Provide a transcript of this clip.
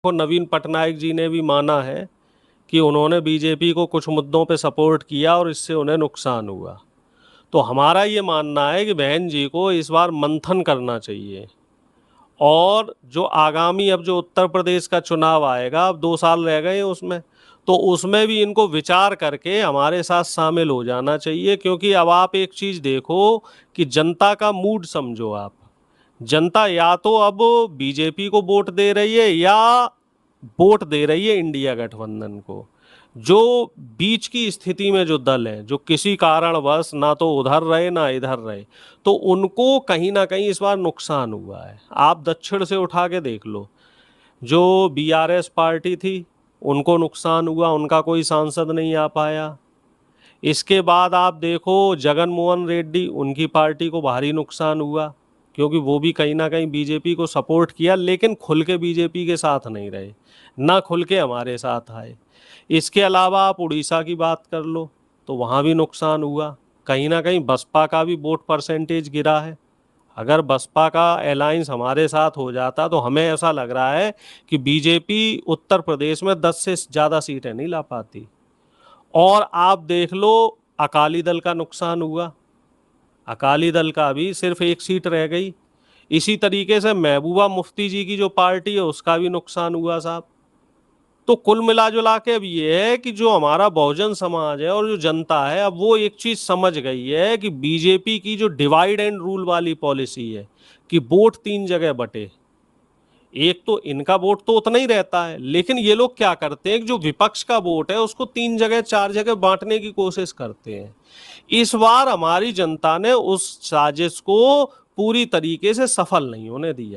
देखो नवीन पटनायक जी ने भी माना है कि उन्होंने बीजेपी को कुछ मुद्दों पे सपोर्ट किया और इससे उन्हें नुकसान हुआ। तो हमारा ये मानना है कि बहन जी को इस बार मंथन करना चाहिए और जो आगामी अब जो उत्तर प्रदेश का चुनाव आएगा, अब 2 साल रह गए हैं उसमें, तो उसमें भी इनको विचार करके हमारे साथ शामिल हो जाना चाहिए। क्योंकि अब आप एक चीज़ देखो कि जनता का मूड समझो आप, जनता या तो अब बीजेपी को वोट दे रही है या वोट दे रही है इंडिया गठबंधन को। जो बीच की स्थिति में जो दल हैं, जो किसी कारणवश ना तो उधर रहे ना इधर रहे, तो उनको कहीं ना कहीं इस बार नुकसान हुआ है। आप दक्षिण से उठा के देख लो, जो बीआरएस पार्टी थी उनको नुकसान हुआ, उनका कोई सांसद नहीं आ पाया। इसके बाद आप देखो जगन मोहन रेड्डी, उनकी पार्टी को भारी नुकसान हुआ क्योंकि वो भी कहीं ना कहीं बीजेपी को सपोर्ट किया लेकिन खुल के बीजेपी के साथ नहीं रहे, ना खुल के हमारे साथ आए। इसके अलावा आप उड़ीसा की बात कर लो तो वहाँ भी नुकसान हुआ, कहीं ना कहीं बसपा का भी वोट परसेंटेज गिरा है। अगर बसपा का अलायंस हमारे साथ हो जाता तो हमें ऐसा लग रहा है कि बीजेपी उत्तर प्रदेश में 10 से ज़्यादा सीटें नहीं ला पाती। और आप देख लो अकाली दल का नुकसान हुआ, अकाली दल का भी सिर्फ 1 सीट रह गई। इसी तरीके से महबूबा मुफ्ती जी की जो पार्टी है उसका भी नुकसान हुआ साहब। तो कुल मिला जुला के अब ये है कि जो हमारा बहुजन समाज है और जो जनता है, अब वो एक चीज समझ गई है कि बीजेपी की जो डिवाइड एंड रूल वाली पॉलिसी है कि वोट 3 जगह बटे, एक तो इनका वोट तो उतना ही रहता है लेकिन ये लोग क्या करते हैं कि जो विपक्ष का वोट है उसको 3 जगह 4 जगह बांटने की कोशिश करते हैं। इस बार हमारी जनता ने उस साजिश को पूरी तरीके से सफल नहीं होने दिया।